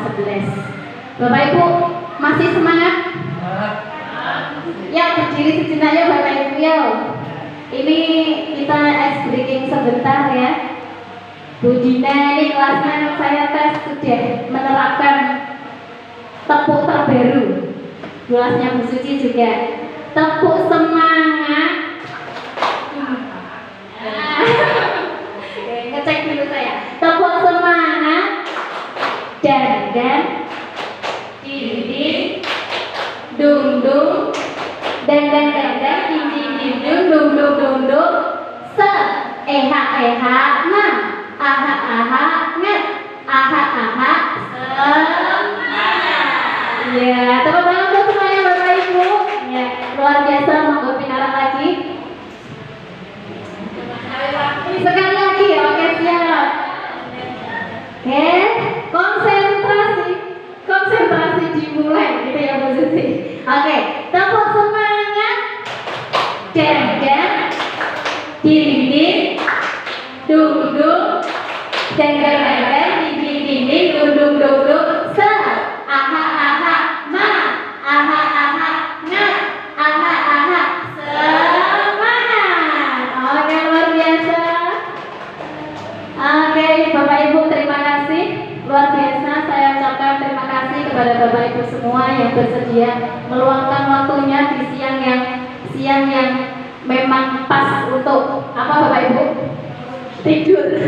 11. Bapak Ibu masih semangat? Ya, berdiri sejenak ya Bapak Ibu ya. Ini kita ice breaking sebentar ya. Bu Dina ini kelasnya saya tes sudah menerapkan tepuk terbaru. Kelasnya Bu Suci juga tepuk semangat. Ngecek dulu saya. Tepuk semangat. Dan dinding dung dung dan ding ding dung dung dung dung se eha na aha nget aha semangat. Ya, tepuk tangan untuk semuanya Bapak Ibu. Ya, luar biasa. Monggo pinarang lagi. Sekali lagi ya, oke siap. Oke, konsentrasi dimulai gitu ya Bu Suci. Oke, tepuk semangat. Dan dinding dung dung dan dinding dung dung se aha ma aha ngat aha semangat. Oke, luar biasa. Oke, Bapak Ibu terima kasih. Luar biasa, saya ucapkan terima kasih kepada Bapak Ibu semua yang bersedia meluangkan waktunya di siang yang memang pas untuk apa Bapak Ibu? Tidur.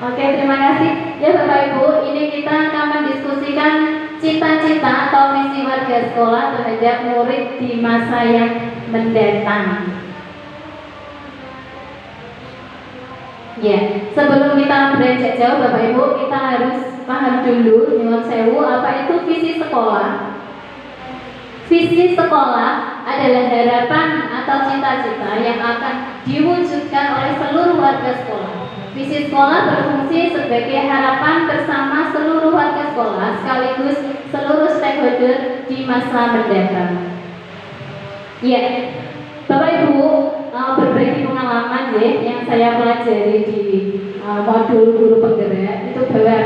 Oke, terima kasih. Ya Bapak Ibu, ini kita akan mendiskusikan cita-cita atau misi warga sekolah terhadap murid di masa yang mendatang. Ya, sebelum kita beranjak jauh Bapak Ibu, kita harus paham dulu nyuwun sewu apa itu visi sekolah. Visi sekolah adalah harapan atau cita-cita yang akan diwujudkan oleh seluruh warga sekolah. Visi sekolah berfungsi sebagai harapan bersama seluruh warga sekolah sekaligus seluruh stakeholder di masa mendatang. Ya, Bapak Ibu, berbagi pengalaman ya yang saya pelajari di modul guru penggerak itu bahwa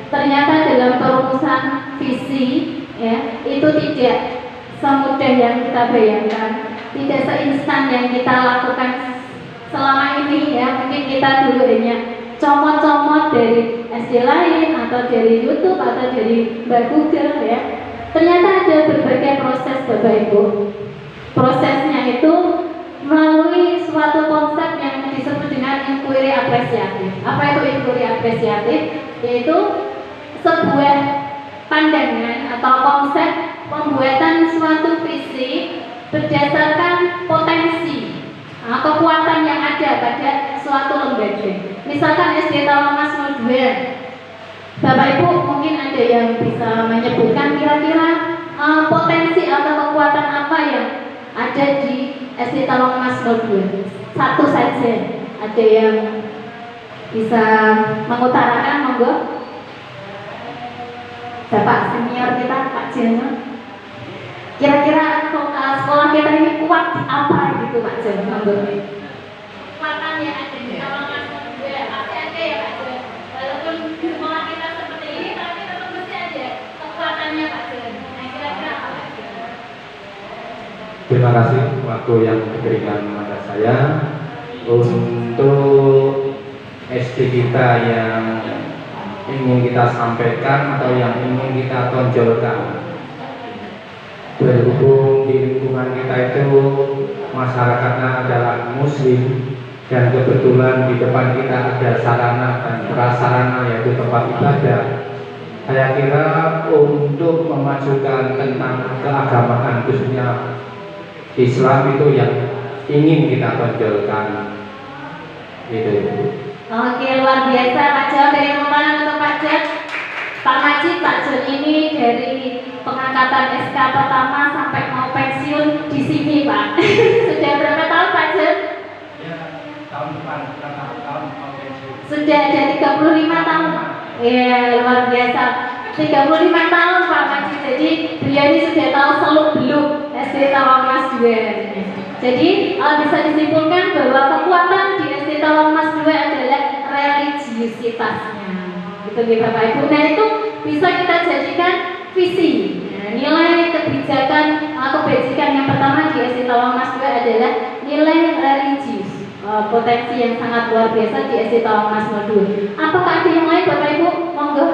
ternyata dalam perumusan visi ya itu tidak semudah yang kita bayangkan, tidak seinstan yang kita lakukan selama ini ya. Mungkin kita dulu hanya comot-comot dari SD lain atau dari YouTube atau dari Mbak Google ya. Ternyata ada berbagai proses Bapak Ibu. Prosesnya itu melalui suatu konsep yang disebut dengan inquiry apresiatif. Apa itu inquiry apresiatif? Yaitu sebuah pandangan atau konsep pembuatan suatu visi berdasarkan potensi kekuatan yang ada pada suatu lembaga. Misalkan SD Tawamas 02, Bapak Ibu mungkin ada yang bisa menyebutkan kira-kira potensi atau kekuatan apa yang ada di SD Tawamas 02. Satu saja, ada yang bisa mengutarakan, monggo. Bapak senior kita, Pak Jeno. Kira-kira sekolah kita ini kuat apa gitu Pak Jeno, monggo. Kekuatan yang ada di Tawamas 02 pasti ada ya Pak Jeno. Walaupun sekolah kita seperti ini, tapi tetap mesti ada kekuatannya Pak Jeno. Nah, kira-kira apa Pak Jeno? Terima kasih waktu yang diberikan kepada saya untuk SD kita yang ingin kita sampaikan atau yang ingin kita tonjolkan. Berhubung di lingkungan kita itu masyarakatnya adalah Muslim dan kebetulan di depan kita ada sarana dan prasarana yaitu tempat ibadah. Saya kira untuk memajukan tentang keagamaan khususnya Islam itu yang ingin kita tonjolkan. Gitu. Oke, luar biasa Pak Jon. Dari pembahasan untuk Pak Jon, Pak Majid, Pak Jon ini dari pengangkatan SK pertama sampai mau pensiun di sini Pak. Sudah berapa tahun Pak Jon? Ya, tahun depan tahun mau pensiun. Sudah ada 35 tahun. Iya, luar biasa. 35 tahun Pak Majid. Jadi beliau ini sudah tahu seluk-beluk SD Tawamas 2. Jadi bisa disimpulkan bahwa kekuatan di SD Tawamas 2 adalah religiusitasnya. Gitu ya Bapak Ibu. Nah itu bisa kita jadikan visi. Nah, nilai kebijakan kebajikan yang pertama di SD Tawangmas 2 adalah nilai religius. Potensi yang sangat luar biasa di SD Tawangmas 2. Apakah ada yang lain Bapak Ibu? Monggo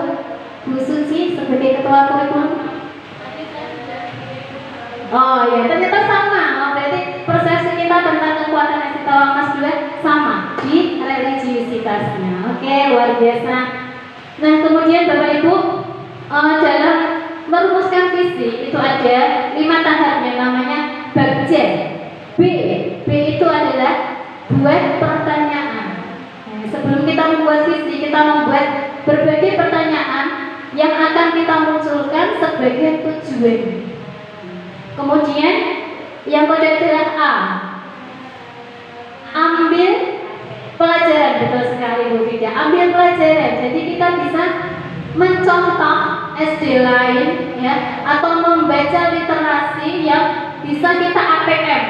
Bu Suci sebagai ketua kurikulum. Oh ya, ternyata sama. Oh, berarti persepsi kita tentang kekuatan SD Tawangmas 2 sama di religiusitasnya. Oke, luar biasa. Nah, kemudian Bapak Ibu dalam merumuskan visi itu ada 5 tahap yang namanya bagja. B itu adalah buat pertanyaan. Nah, sebelum kita membuat visi, kita membuat berbagai pertanyaan yang akan kita munculkan sebagai tujuan. Kemudian yang kedua adalah A. Ambil pelajaran, betul sekali Bu Vida. Ambil pelajaran. Jadi kita bisa mencontoh SD lain ya, atau membaca literasi yang bisa kita ATM.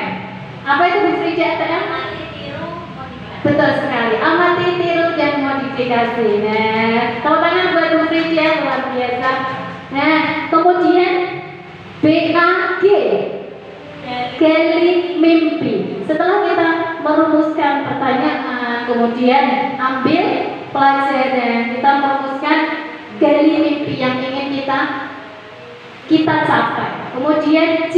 Apa itu Bu Vida ATM? Amati, tiru, modifikasi. Betul sekali. Amati, tiru dan modifikasi. Nah, tepuk tangan buat Bu Vida, luar biasa. Nah, kemudian BAG, gali mimpi. Setelah kita merumuskan pertanyaan, kemudian ambil pelajaran, kita merumuskan gali mimpi yang ingin kita capai. Kemudian J,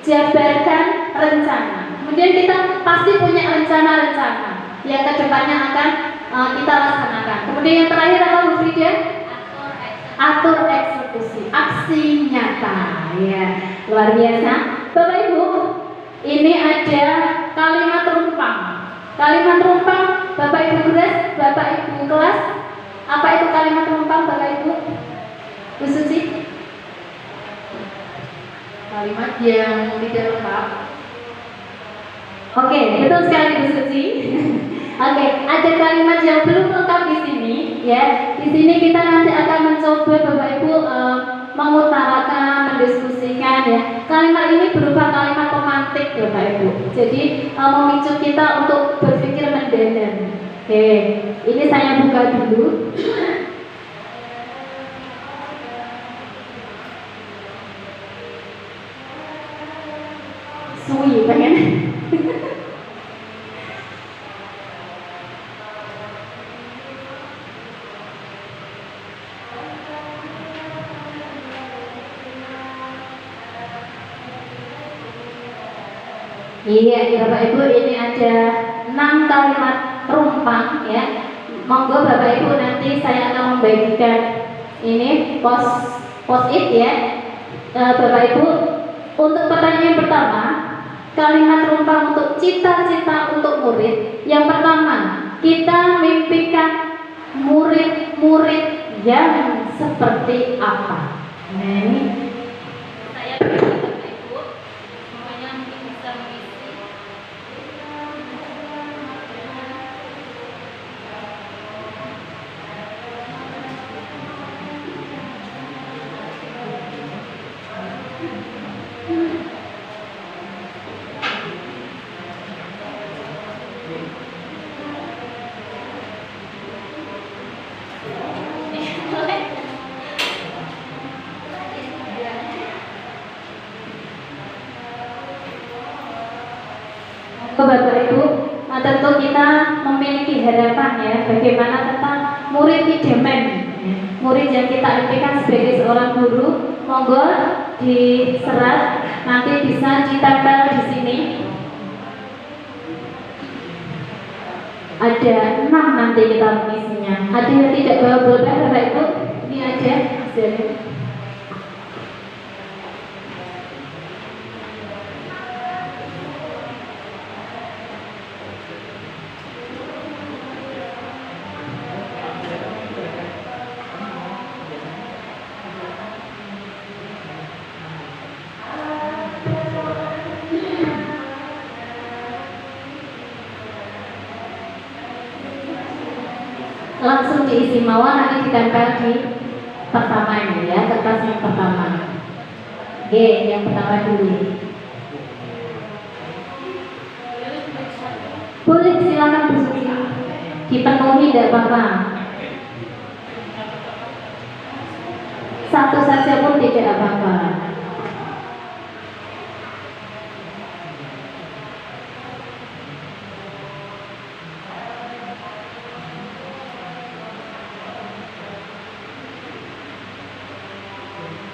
jabarkan rencana. Kemudian kita pasti punya rencana-rencana yang kedepannya akan kita laksanakan. Kemudian yang terakhir apa Bu Frida? Atur eksekusi, aksi nyata. Ya, luar biasa. Bapak Ibu, ini ada kalimat rumpang. Kalimat rumpang, Bapak Ibu kelas, Bapak Ibu kelas. Apa itu kalimat rumpang, Bapak Ibu? Bu Suci? Kalimat yang tidak lengkap. Oke, betul sekali Bu Suci. Oke, ada kalimat yang belum lengkap di sini, ya. Di sini kita nanti akan mencoba Bapak Ibu mengutarakan, mendiskusikan, ya. Kalimat ini berupa kalimat pemantik, Bapak Ibu. Jadi memicu kita untuk berpikir mendalam. Oke, ini saya buka dulu. Suwi pengen. Iya, Bapak Ibu, ini ada 6 kalimat rumpang ya. Monggo Bapak Ibu, nanti saya akan membagikan ini post-it ya. Bapak Ibu, untuk pertanyaan yang pertama, kalimat rumpang untuk cita-cita untuk murid. Yang pertama, kita mimpikan murid-murid yang seperti apa. Nah, ini saya Bapak Ibu, tentu kita memiliki harapan ya, bagaimana tentang murid idaman, ya. Murid yang kita impikan sebagai seorang guru. Monggo diserat, nanti bisa ditempel di sini. Ada 6 nanti kita mengisinya. Ada yang tidak bawa pulpen Bapak Ibu? Ini aja hasilnya. Langsung diisi mawar, nanti ditempel di pertama ini ya, kertas yang pertama. Oke, yang pertama dulu. Boleh, silakan Bu Suci. Dipenuhi tidak apa-apa. tidak apa-apa.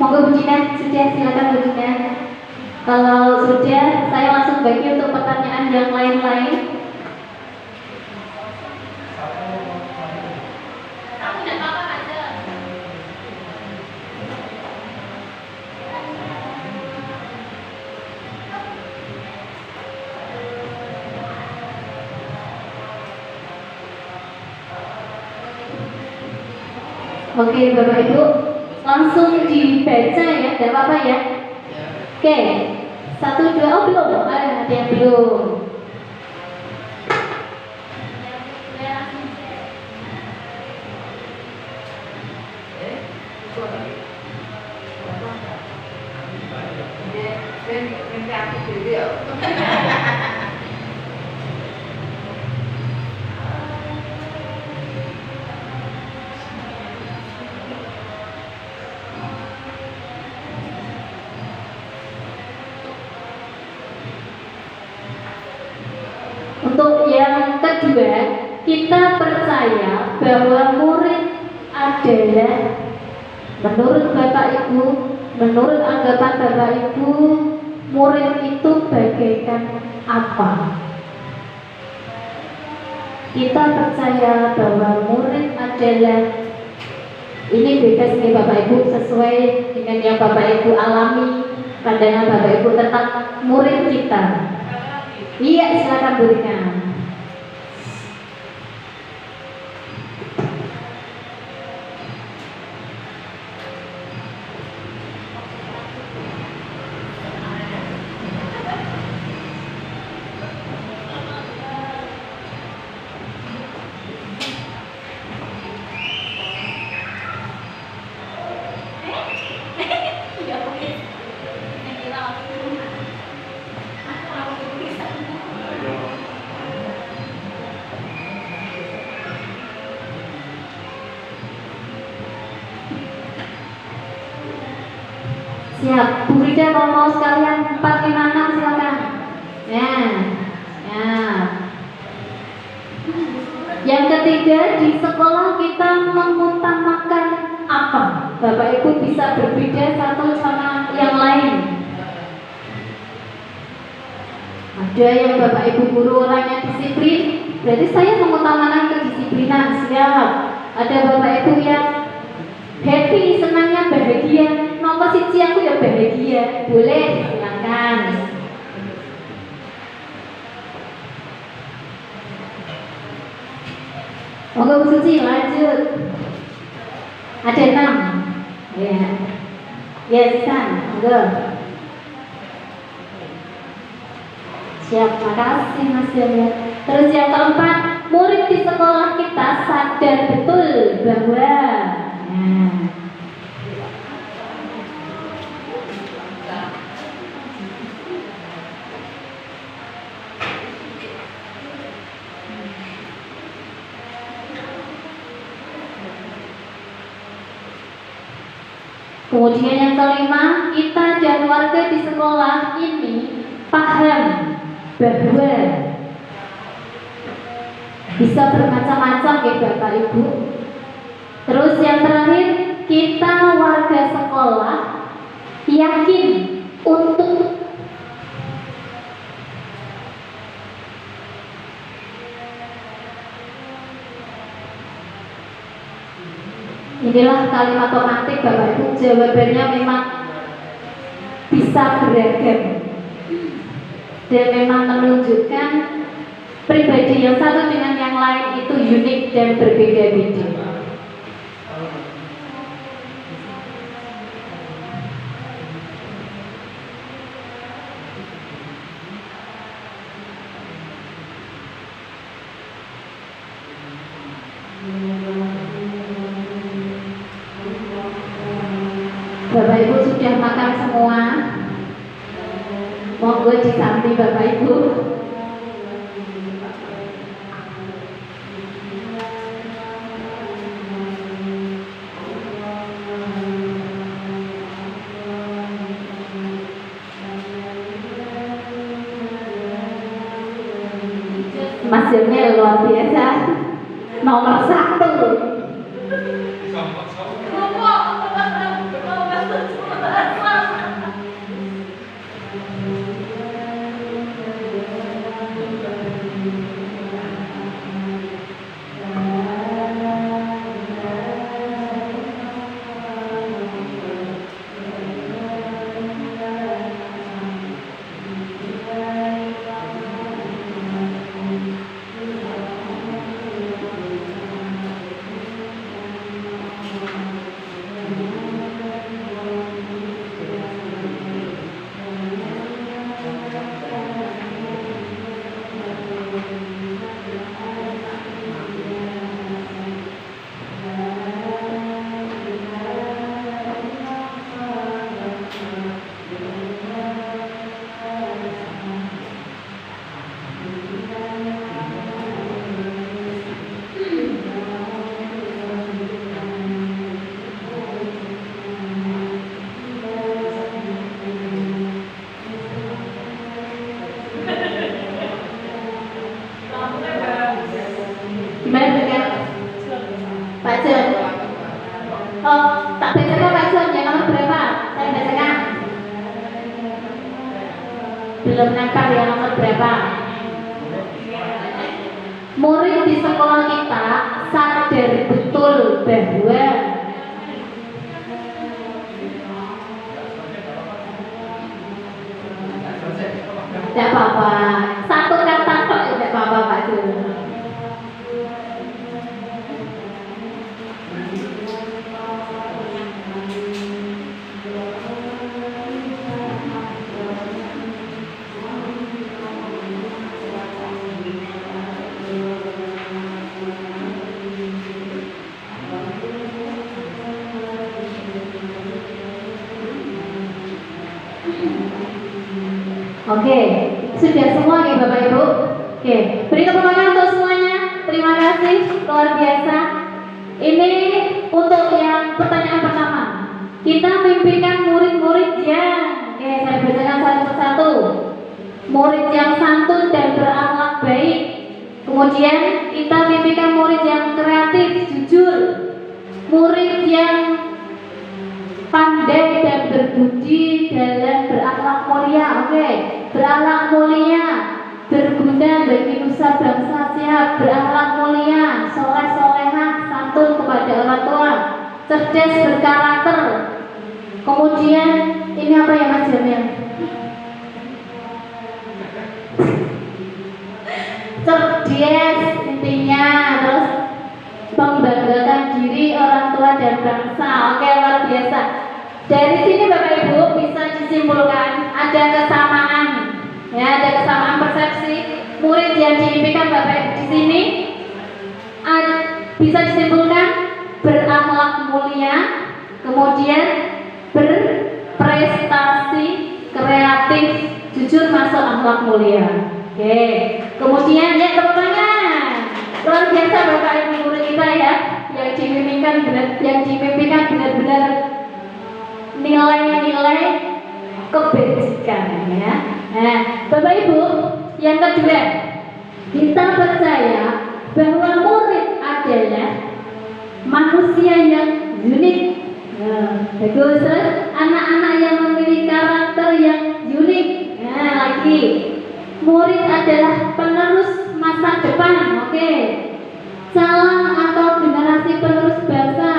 Monggo Bu Gina, sudah silakan Bu Gina. Kalau sudah, saya langsung bagi untuk pertanyaan yang lain-lain. Oke Bapak Ibu, langsung dibaca ya, tidak apa-apa ya. Oke, 1, 2, oh belum, ada yang belum. Untuk yang kedua, kita percaya bahwa murid adalah, menurut Bapak Ibu, menurut anggapan Bapak Ibu, murid itu bagaikan apa? Kita percaya bahwa murid adalah, ini bebas nih Bapak Ibu, sesuai dengan yang Bapak Ibu alami, pandangan Bapak Ibu tentang murid kita. Iya, silakan berikan. Siap, Bu Frida mau sekalian 4, 5, 6 silakan. Ya, ya. Yang ketiga, di sekolah kita mengutamakan apa? Bapak Ibu bisa berbeda satu sama yang lain. Ada yang Bapak Ibu guru orangnya disiplin, berarti saya mengutamakan kedisiplinan. Siap. Ada Bapak Ibu yang happy, senangnya bahagia, nomor 1 aku ya bahagia, boleh silakan. Monggo Bu Suci lanjut. Ada 6. Ya. Ya, Sisan, monggo. Siap, makasih Mas Jaya. Terus yang keempat, murid di sekolah kita sadar betul bahwa kemudian yang kelima, kita dan warga di sekolah ini paham bahwa bisa bermacam-macam ya Bapak Ibu. Terus yang terakhir, kita warga sekolah yakin untuk inilah kalimat otomatik Bapak Ibu, jawabannya memang bisa beragam dan memang menunjukkan pribadi yang satu dengan yang lain itu unik dan berbeda-beda. Bapak Ibu sudah makan semua? Monggo disambi Bapak Ibu. Mas Jamil luar biasa, nomor 1. Gimana dengan Pak Jon? Oh, tak bacakan Pak Jon, yang nomor berapa? Saya bacakan. Belum nangkap yang nomor berapa? Murid di sekolah kita sadar betul bahwa tidak apa-apa, satu kata kok tidak apa-apa Pak Jon. Oke, sudah semua nih Bapak Ibu. Oke, beri tepuk tangan untuk semuanya. Terima kasih, luar biasa. Ini untuk yang pertanyaan pertama. Kita mimpikan murid-murid yang, oke, saya bacakan satu persatu. Murid yang santun dan berakhlak baik. Kemudian kita mimpikan murid yang kreatif, jujur. Murid yang pandai dan berbudi dalam berakhlak mulia, oke, berakhlak mulia, berguna bagi nusa bangsa, siap, berakhlak mulia, soleh solehah, santun kepada orang tua, cerdas berkarakter. Kemudian ini apa ya Mas Jamil? Cerdas intinya, terus membanggakan diri orang tua dan bangsa. Oke, luar biasa. Dari sini Bapak Ibu bisa disimpulkan ada kesamaan, ya, ada kesamaan persepsi murid yang diimpikan Bapak Ibu di sini. Bisa disimpulkan berakhlak mulia, kemudian berprestasi, kreatif, jujur, masuk akhlak mulia. Oke, kemudian ya tepuk tangan. Luar biasa Bapak Ibu guru kita ya, yang dimimpikan benar-benar nilai-nilai kebajikan ya. Nah, Bapak Ibu, yang kedua, kita percaya bahwa murid adalah manusia yang unik. Bagus, anak-anak yang memiliki karakter yang unik. Nah, lagi, murid adalah penerus masa depan. Oke, calon atau generasi penerus bangsa.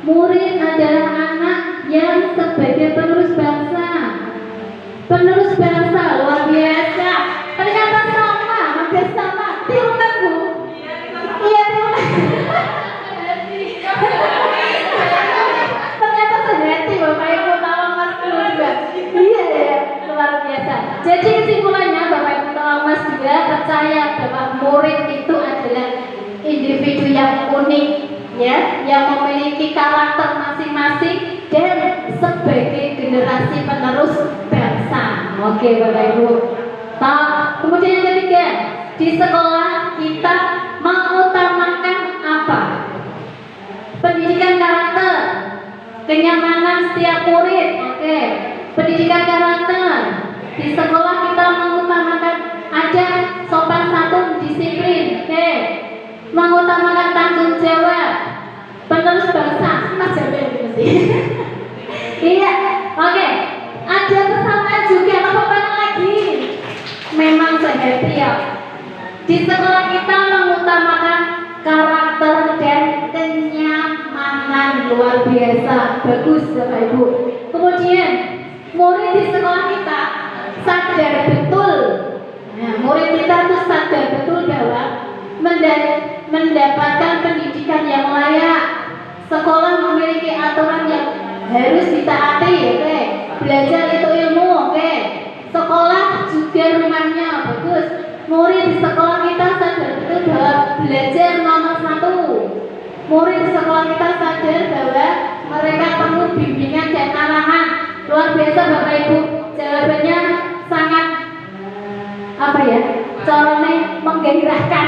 Murid adalah anak yang sebagai penerus bangsa. Penerus bangsa, luar biasa. Ternyata sama, hampir sama. Tirukan Bu. Iya, ternyata sehati Bapak Ibu, tolong Mas juga. Iya ya, luar biasa. Jadi kesimpulannya Bapak Ibu tolong Mas juga percaya bahwa murid itu adalah individu yang unik, ya, yang memiliki karakter masing-masing dan sebagai generasi penerus bangsa. Oke Bapak Ibu. Kemudian yang ketiga, di sekolah kita mengutamakan apa? Pendidikan karakter, kenyamanan setiap murid. Oke, pendidikan karakter. Di sekolah kita mengutamakan ada sopan santun, disiplin mengutamakan tanggung jawab, penerus bangsa, Mas Jamil mesti. Iya, oke. Ada kesamaan juga, apa lagi? Memang sehati ya. Di sekolah kita mengutamakan karakter dan kenyamanan luar biasa, bagus Bapak Ibu. Kemudian murid di sekolah kita sadar betul, murid kita tuh sadar betul bahwa mendapatkan pendidikan yang layak. Sekolah memiliki aturan yang harus ditaati, oke. Belajar itu ilmu, oke. Sekolah juga rumahnya, bagus. Murid di sekolah kita sadar betul bahwa belajar nomor 1. Murid di sekolah kita sadar bahwa mereka perlu bimbingan dan arahan. Luar biasa Bapak Ibu. Jawabannya sangat apa ya? Caranya menggairahkan.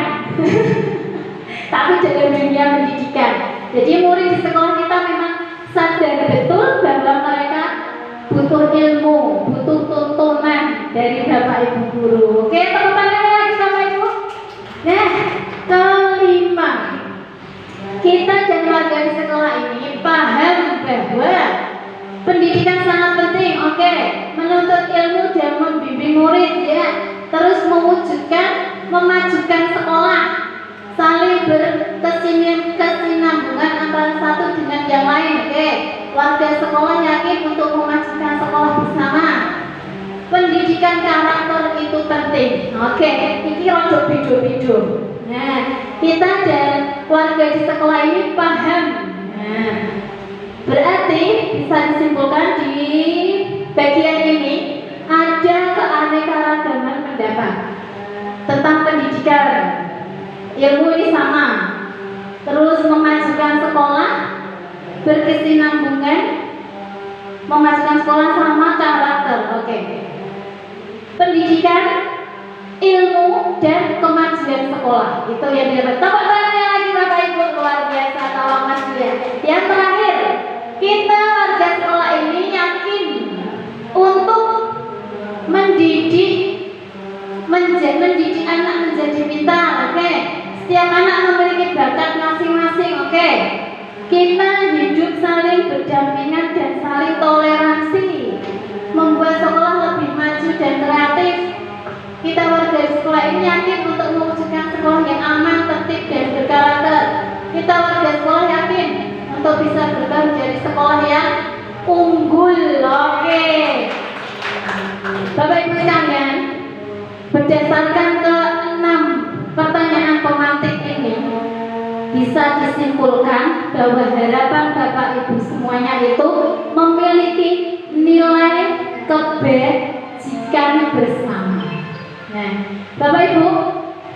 Tapi dalam dunia pendidikan. Jadi murid di sekolah kita memang sadar betul bahwa mereka butuh ilmu, butuh tuntunan dari Bapak Ibu guru. Oke, teman-teman lagi Bapak Ibu. Nah, kelima, kita dan warga di sekolah ini paham bahwa pendidikan sangat penting. Oke, menuntut ilmu dan membimbing murid ya. Terus memajukan sekolah, saling berkesinambungan antara satu dengan yang lain. Oke, warga sekolah yakin untuk memajukan sekolah bersama. Pendidikan karakter itu penting. Oke, ini rodok bidu-bidu. Nah, kita dan warga di sekolah ini paham. Nah, berarti bisa disimpulkan di bagian ini ada keanekaragaman pendapat tentang pendidikan. Ilmu ini sama. Terus memajukan sekolah, berkesinambungan, memajukan sekolah sama karakter. Oke. Pendidikan, ilmu, dan kemajuan sekolah itu yang didapat. Tepuk tangannya lagi Bapak Ibu, luar biasa tolong Mas Julian. Yang terakhir, kita warga sekolah ini yakin untuk mendidik anak menjadi pintar. Oke. Setiap anak memiliki bakat masing-masing. Oke. Kita hidup saling berdampingan dan saling toleransi, membuat sekolah lebih maju dan kreatif. Kita warga sekolah ini yakin untuk mewujudkan sekolah yang aman, tertib, dan berkarakter. Kita warga sekolah yakin untuk bisa berubah menjadi sekolah yang unggul. Oke. Bapak Ibu sekalian, berdasarkan ke-6 pertanyaan pemantik ini, bisa disimpulkan bahwa harapan Bapak Ibu semuanya itu memiliki nilai kebajikan bersama. Nah, Bapak Ibu,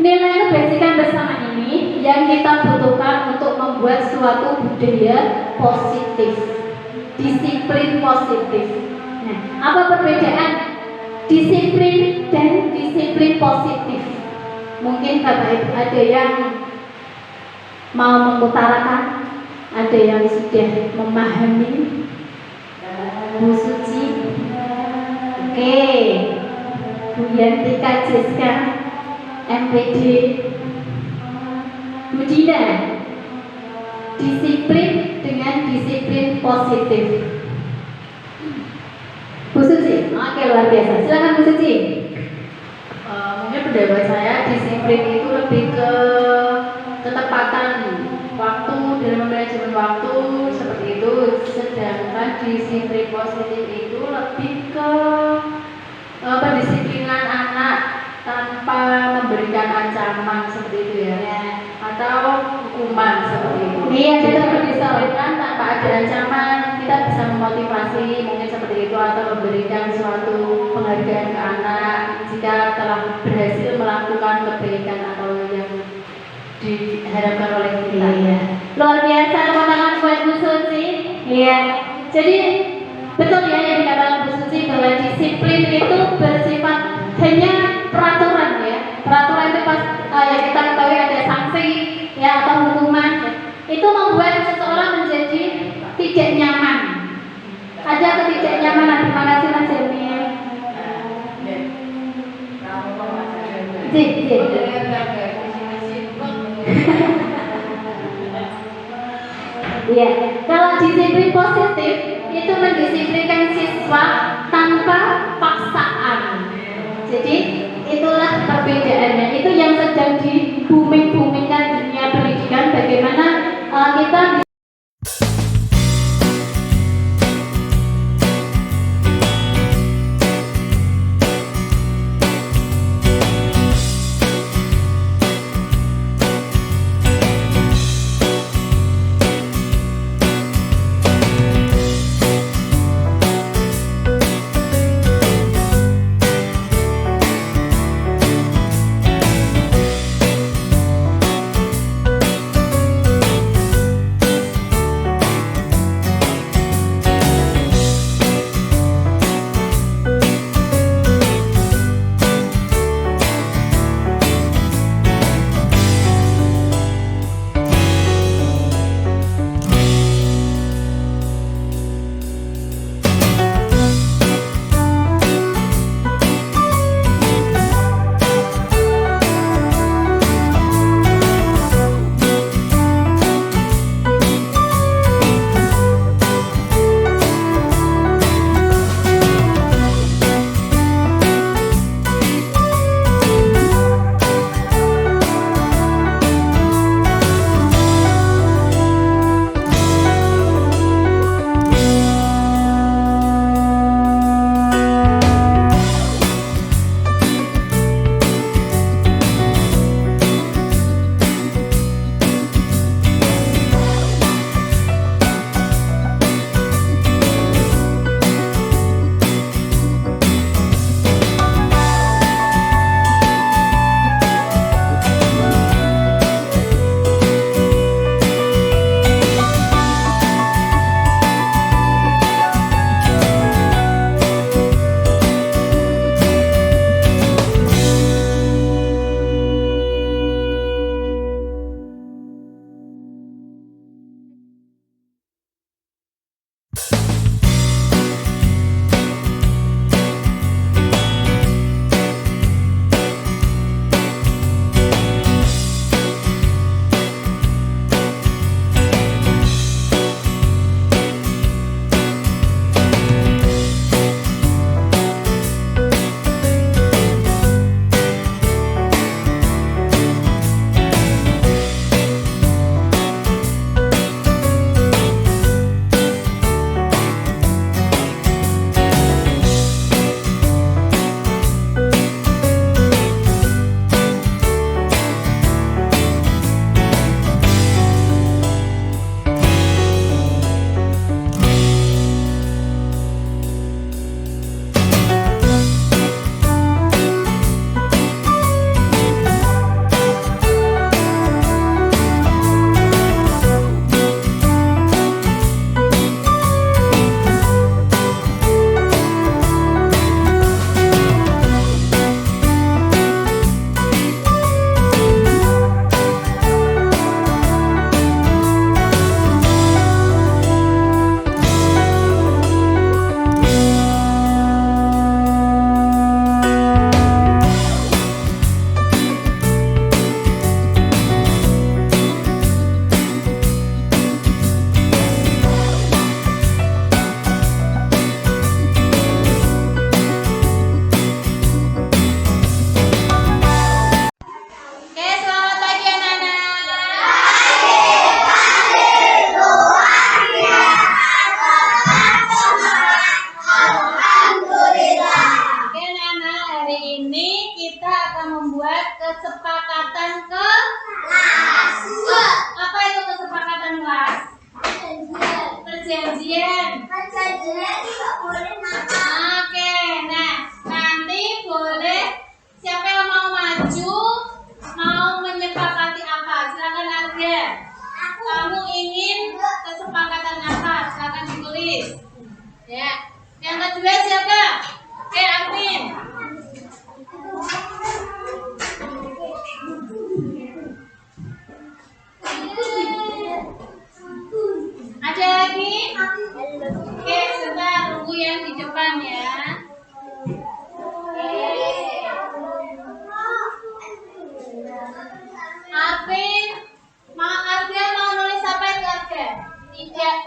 nilai kebajikan bersama ini yang kita butuhkan untuk membuat suatu budaya positif, disiplin positif. Nah, apa perbedaan disiplin dan disiplin positif? Mungkin Bapak Ibu ada yang mau mengutarakan, ada yang sudah memahami. Bu Suci, oke, Bu Yantika Jeska, MPD, Bu Dina, disiplin dengan disiplin positif. Bu Suci, oke, luar biasa. Silakan Bu Suci. Mungkin pendapat saya disiplin itu lebih ke ketepatan waktu dalam manajemen waktu seperti itu, sedangkan disiplin positif itu lebih ke pendisiplinan anak tanpa memberikan ancaman seperti itu ya, atau hukuman seperti itu. Iya, kita berdisiplinkan tanpa ada ancaman, kita bisa memotivasi mungkin seperti itu, atau memberikan suatu penghargaan ke anak jika telah berhasil melakukan kebaikan atau yang diharapkan oleh kita. Iya. Luar biasa, tepuk tangan buat Bu Suci. Iya. Jadi betul ya yang dikatakan Bu Suci bahwa disiplin itu bersifat hanya peraturan ya. Peraturan itu pas yang kita ketahui ada sanksi ya atau hukuman. Itu membuat seseorang menjadi tidak nyaman. Ada ketidaknyamanan. Terima kasih Mas Jamil. Jadi Ya, kalau disiplin positif itu mendisiplinkan siswa tanpa paksaan. Jadi itulah perbedaannya. Itu yang sedang di booming-boomingkan dunia pendidikan. Bagaimana kita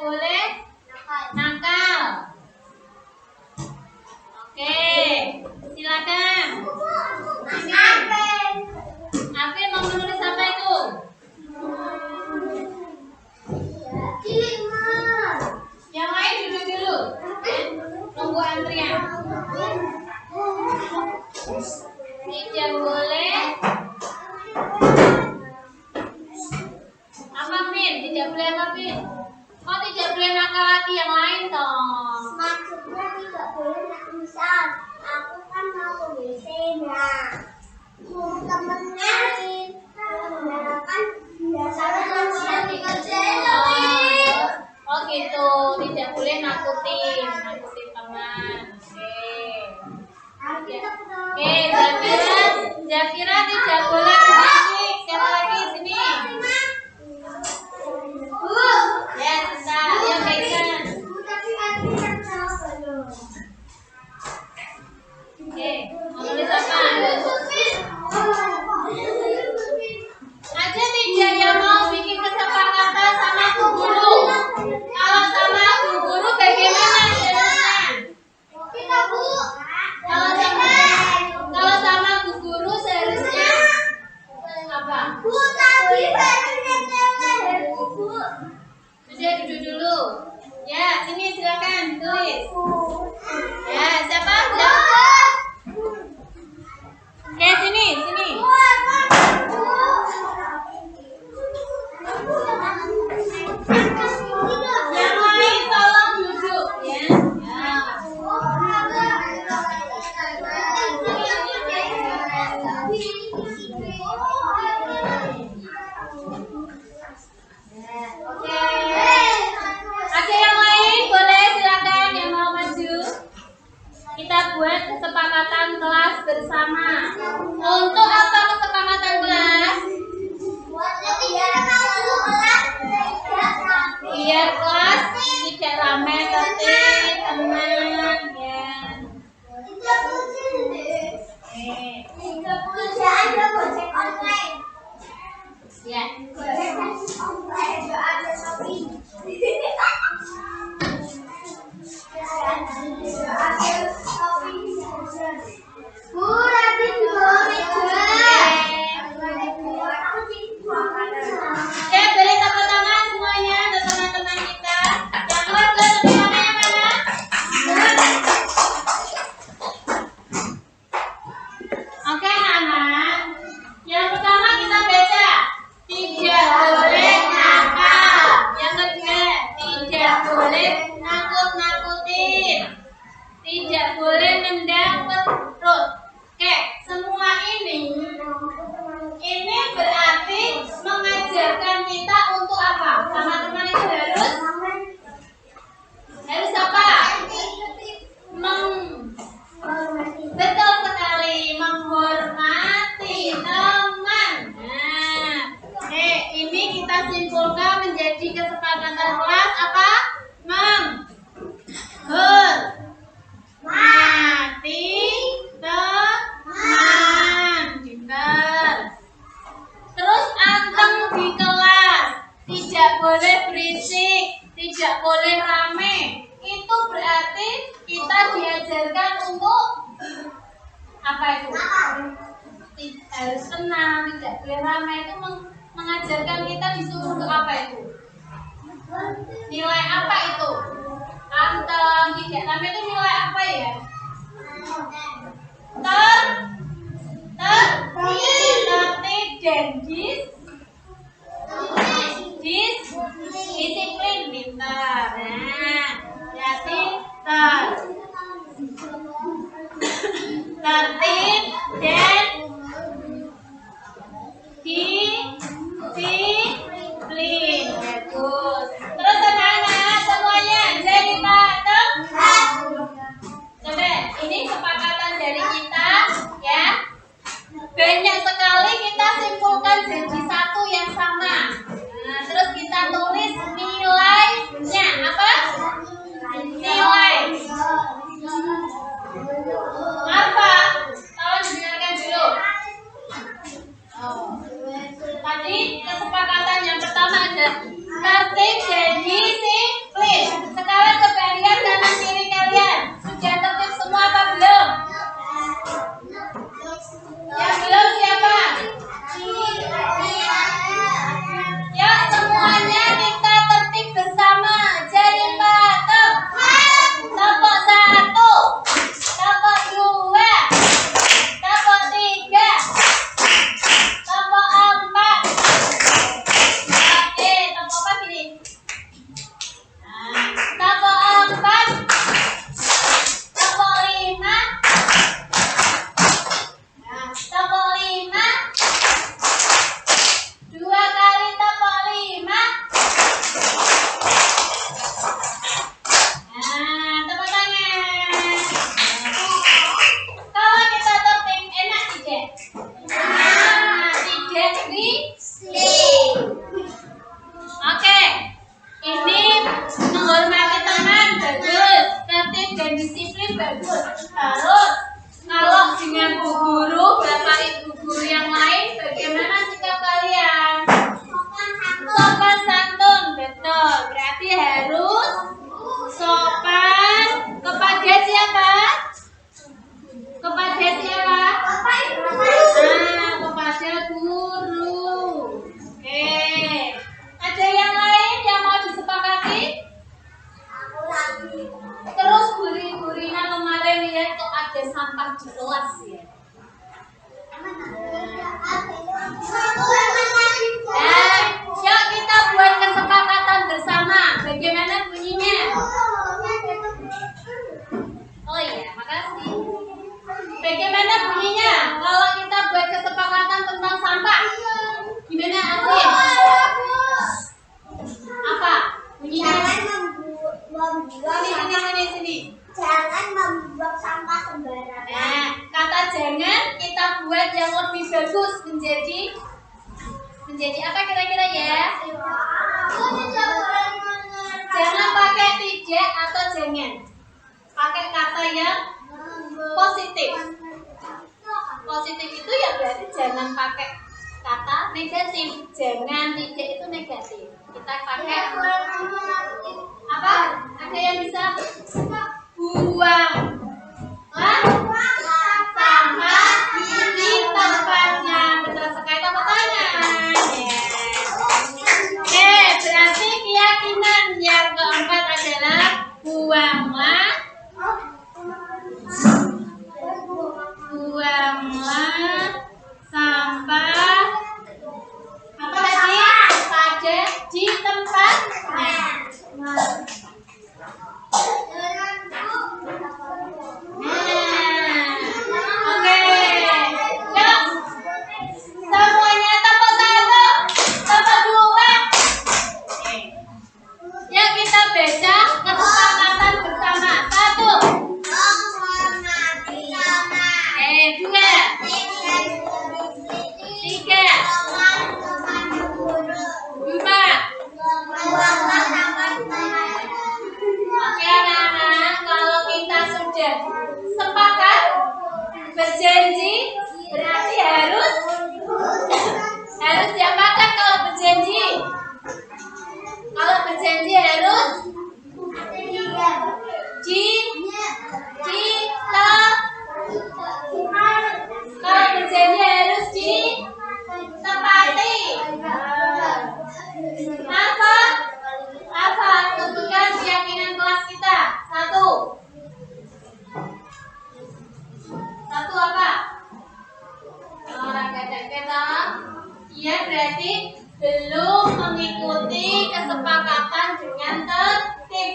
boleh nakal. Oke, silakan. Afif mau menulis apa itu? Yang lain duduk dulu. Tunggu antrian. Tidak boleh. Apa Fin? Tidak boleh apa Fin? Oh tidak boleh nakal lagi, yang lain dong. Maksudnya tidak boleh nak misal aku kan mau ke WC nah temennya kan biasanya kan Oh gitu, tidak boleh nakutin teman. Oke, Zakira tidak boleh berisik. Siapa lagi sini? Ya, sebentar, ya pegang. Oke, mau nulis apa? Aja tidak yang mau bikin kesepakatan sama Bu Guru. Kalau sama Bu Guru bagaimana caranya? Kalau sama Bu Guru seharusnya apa? Sudah duduk dulu. Ya, sini silakan tulis. Ya, siapa? Oke, sini. Yang lain tolong duduk ya. Oke. Ada yang lain? Boleh silakan yang mau maju. Kita buat kesepakatan kelas bersama. Untuk apa kesepakatan kelas? Biar kelas tidak ramai, tertib, tenang ya. Ya. Beri tepuk tangan semuanya untuk teman-teman kita. Yang kelas tepuk tangannya mana? Oke anak-anak. Yang pertama kita baca. Tidak boleh nakal. Yang kedua, tidak boleh nakut-nakutin. Tidak boleh nendang perut. Oke, semua ini berarti mengajarkan kita untuk apa? Teman-teman itu harus apa? Betul sekali, menghormati teman. Nah, ini kita simpulkan menjadi kesepakatan kelas apa? Menghormati teman. Pintar. Terus anteng di kelas, tidak boleh berisik, tidak boleh rame. Itu berarti kita diajarkan untuk apa itu? Harus tenang, tidak boleh ramai. Itu mengajarkan kita disuruh untuk apa itu? Nilai apa itu? Anteng, tidak ramai itu nilai apa ya? Tertib dan disiplin. Pintar. Nah, jadi tertib dan disiplin. Bagus. Terus anak-anak semuanya jadi paham? Coba ini kesepakatan dari kita ya. Banyak sekali kita simpulkan jadi satu yang sama. Nah, terus kita tulis nilainya apa? Nilai apa? Tolong dengarkan dulu. Tadi kesepakatan yang pertama ada tertib dan disiplin. Jadi apa kira-kira ya? Jangan pakai tidak atau jangan. Pakai kata yang positif. Positif itu ya berarti jangan pakai kata negatif. Jangan, tidak itu negatif. Kita pakai apa? Ada yang bisa buang sampah di tempatnya. Betul sekali, tepuk tangan. Berarti keyakinan yang keempat adalah buanglah sampah apa tadi? Pada di tempatnya. Oke. Yuk. Semuanya tepuk satu, tepuk dua. Yuk kita baca kesepakatan bersama. Satu. Dua. Tiga. Empat. Oke anak-anak, kalau kita sudah sepakat berjanji, berarti harus diapakan kalau berjanji? Kalau berjanji harus kalau berjanji harus ditepati. Apa? Tentukan keyakinan kelas kita. Satu apa? Orang kadang-kadang dia berarti belum mengikuti kesepakatan dengan tertib.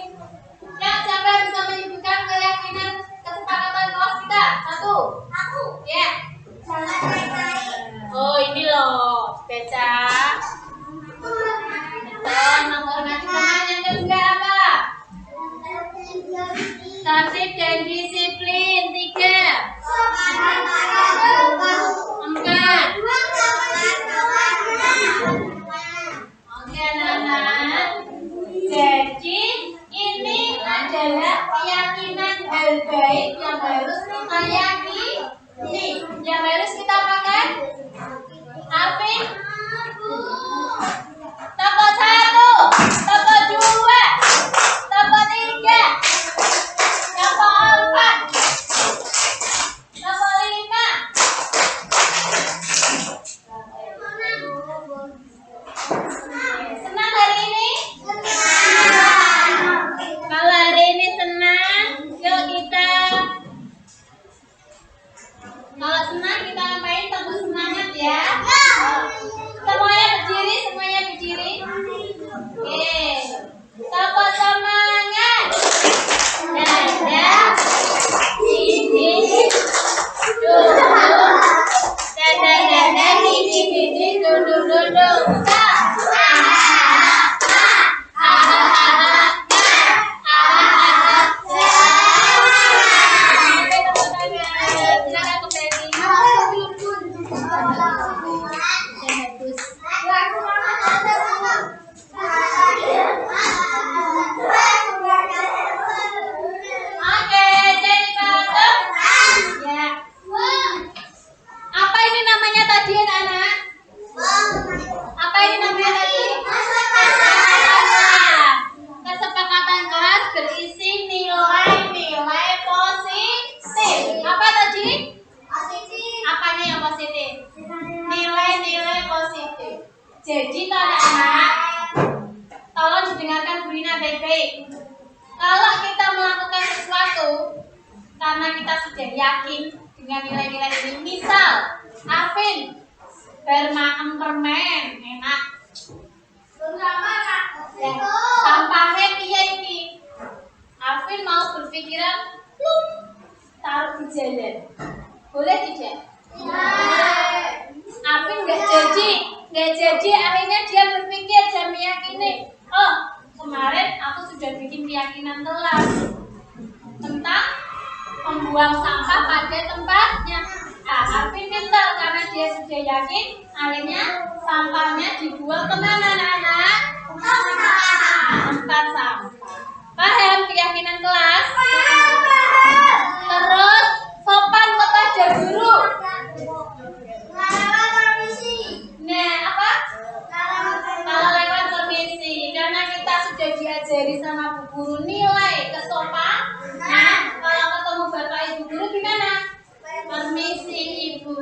Ya, siapa yang bisa menyebutkan keyakinan kesepakatan kelas kita? Satu. Aku. Ya. Oh, ini loh. Baca. Betul, menghormati teman. Yang kedua apa? Tertib dan disiplin. Tiga. Empat. Oke anak-anak. Jadi ini adalah keyakinan hal baik yang harus kita yakini, yang harus kita pakai. Apin? Tepuk satu, tepuk dua, tepuk tiga, tepuk empat, tepuk lima. Senang hari ini? Kalau hari ini senang, yuk kita. Kalau senang kita ngapain? Tepuk semangat ya. Semuanya berdiri. Oke. Tepuk semangat. Dadah. Sini. Duduk. Dadah. Sini. Duduk. Apa ini namanya tadi anak-anak? Apa ini namanya tadi? Kesepakatan kelas berisi nilai-nilai positif. Apa tadi? Apanya yang positif? Nilai-nilai positif. Jadi anak-anak, tolong didengarkan Bu Rina baik-baik. Kalau kita melakukan sesuatu karena kita sudah yakin dengan nilai-nilai ini, misal Arvin bermakan permen enak, tampaknya dia ini Arvin mau berpikiran taruh di jalan, boleh tidak? Arvin nggak jadi, akhirnya dia berpikir dan meyakini, oh kemarin aku sudah bikin keyakinan kelas tentang membuang sampah pada tempatnya. Nah, tapi pintar karena dia sudah yakin, akhirnya sampahnya dibuang kemana anak-anak? Tempat sampah. Paham keyakinan kelas? Terus sopan kepada guru. Nah, apa? Kalau lewat permisi, karena kita sudah diajari sama bu guru nilai kesopanan. Nah, kalau ketemu bapak ibu guru gimana? Permisi ibu.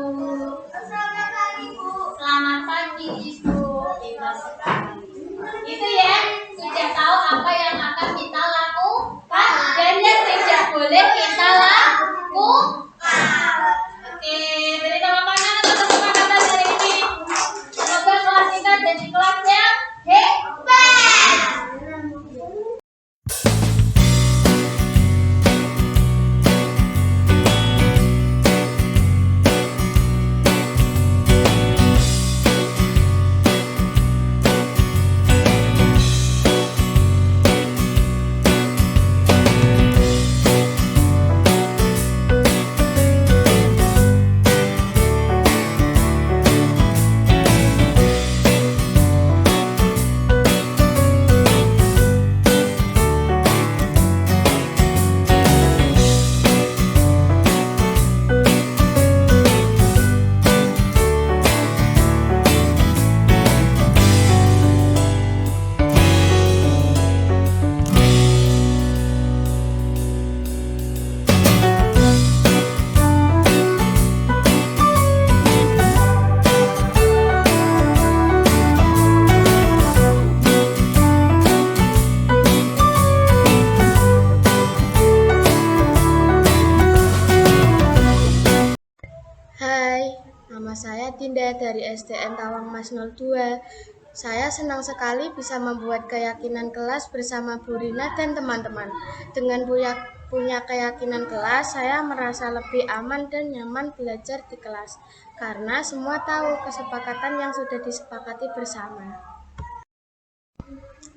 Selamat pagi ibu. Itu sekali. Itu ya, sudah tahu apa yang akan kita lakukan dan yang tidak boleh kita lakukan. Oke, beri tepuk tangan untuk kesepakatan hari ini. Semoga kelas kita jadi kelas yang hebat. Nama saya Dinda dari SDN Tawang Mas 02. Saya senang sekali bisa membuat keyakinan kelas bersama Bu Rina dan teman-teman. Dengan punya keyakinan kelas, saya merasa lebih aman dan nyaman belajar di kelas. Karena semua tahu kesepakatan yang sudah disepakati bersama.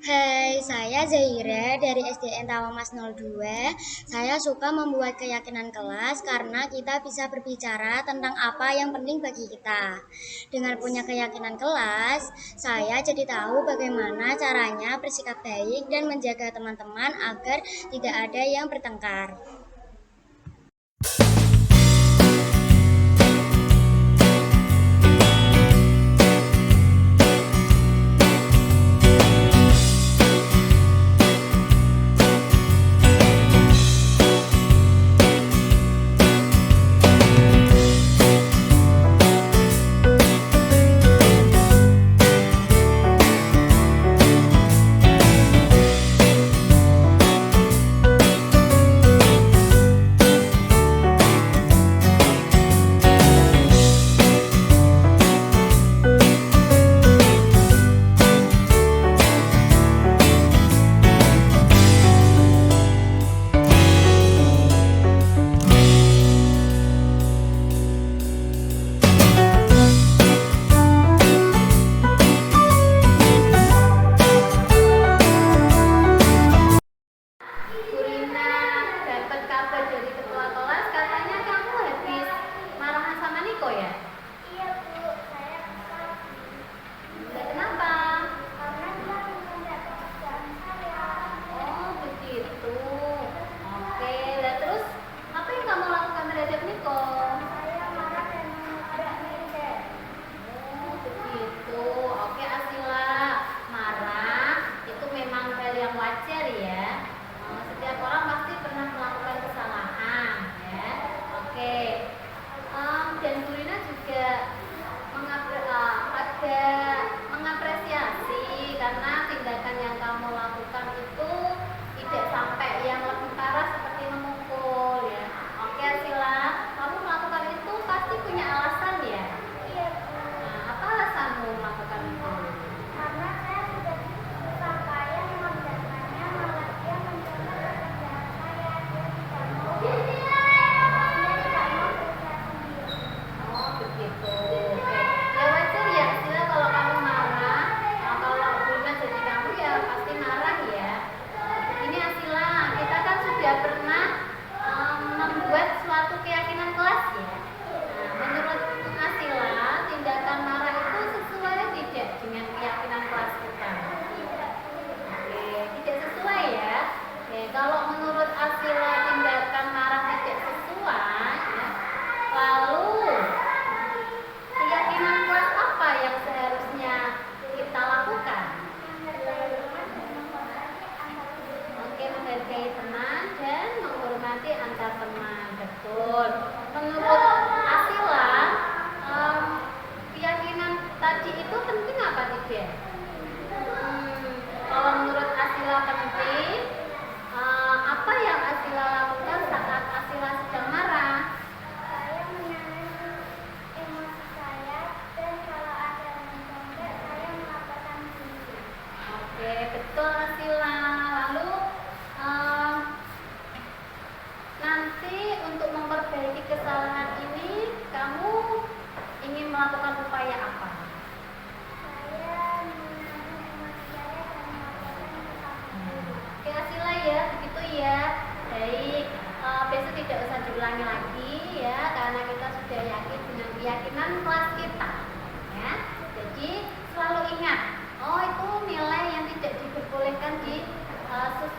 Hai, saya Zaira dari SDN Tawang Mas 02. Saya suka membuat keyakinan kelas karena kita bisa berbicara tentang apa yang penting bagi kita. Dengan punya keyakinan kelas, saya jadi tahu bagaimana caranya bersikap baik dan menjaga teman-teman agar tidak ada yang bertengkar. Tadi itu penting apa tidak? Kalau menurut Asila penting, apa yang Asila lakukan saat Asila sedang marah? Saya menangani emosi saya dan kalau ada yang mencontek saya melaporkan diri. Oke, betul Asila. Lalu nanti untuk memperbaiki kesalahan ini, kamu ingin melakukan upaya apa? Saya menangani emosi saya dan melaporkan ke kakak guru. Oke Asila ya, begitu ya. Baik, besok tidak usah diulangi lagi ya, karena kita sudah yakin dengan keyakinan kelas kita. Ya, jadi selalu ingat, itu nilai yang tidak diperbolehkan di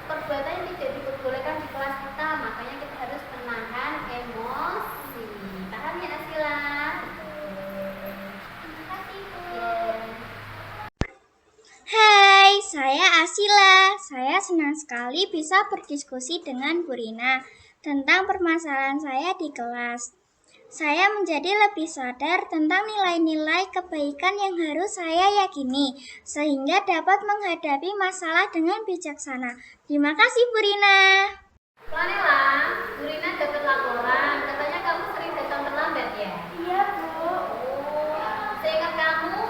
perbuatan yang tidak diperbolehkan di kelas kita, makanya kita harus menahan emosi. Paham ya Asila? Terima kasih, Bu. Hai, saya Asila. Saya senang sekali bisa berdiskusi dengan Bu Rina tentang permasalahan saya di kelas. Saya menjadi lebih sadar tentang nilai-nilai kebaikan yang harus saya yakini, sehingga dapat menghadapi masalah dengan bijaksana. Terima kasih, Bu Rina. Planela, Bu Rina dapat laporan, katanya kamu sering datang terlambat ya? Iya, Bu. Seingat kamu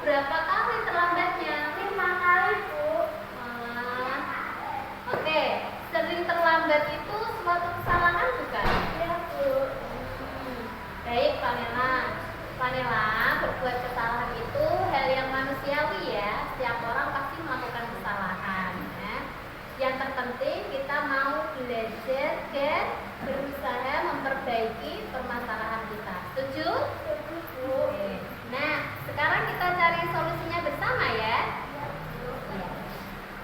berapa kali terlambatnya? 5 kali, Bu. Oke, sering terlambat itu suatu kesalahan bukan? Iya, Bu. Baik, Planela, berbuat kesalahan itu hal yang manusiawi ya. Setiap orang pasti melakukan kesalahan. Ya. Yang terpenting kita mau belajar dan berusaha memperbaiki permasalahan kita. Setuju? Setuju, Bu. Oke. Nah, sekarang kita cari solusinya bersama ya. Iya.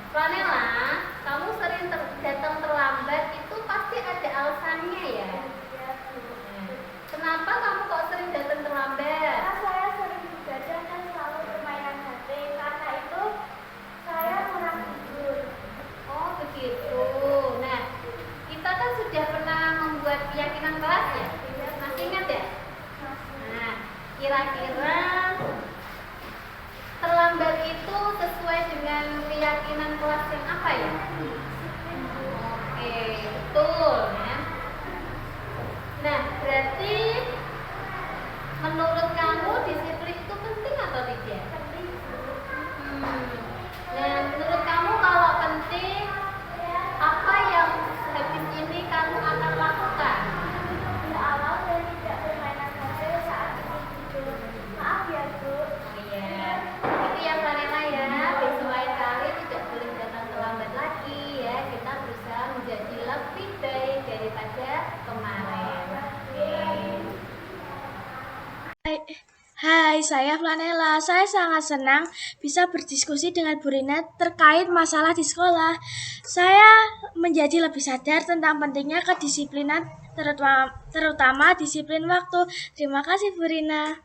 Planela, kamu sering datang terlambat itu pasti ada alasannya ya. Iya, Bu. Kenapa kamu kok sering datang terlambat? Karena saya sering begadang dan selalu bermainan HP. Karena itu saya kurang tidur. Oh begitu. Nah, kita kan sudah pernah membuat keyakinan kelas ya. Masih ingat ya? Nah, kira-kira terlambat itu sesuai dengan keyakinan kelas yang apa ya? Oke, betul ya. Nah, berarti menurut kamu disiplin itu penting atau tidak? Penting, Bu. Nah, menurut kamu kalau penting, apa yang habis ini kamu akan lakukan? Berawal dan tidak bermainan HP saat ingin tidur. Maaf ya, Bu. Oh iya, itu ya Planela ya. Besok lain kali tidak boleh datang terlambat lagi ya. Kita berusaha menjadi lebih baik daripada kemarin. Hai, saya Planela. Saya sangat senang bisa berdiskusi dengan Bu Rina terkait masalah di sekolah. Saya menjadi lebih sadar tentang pentingnya kedisiplinan, terutama disiplin waktu. Terima kasih, Bu Rina.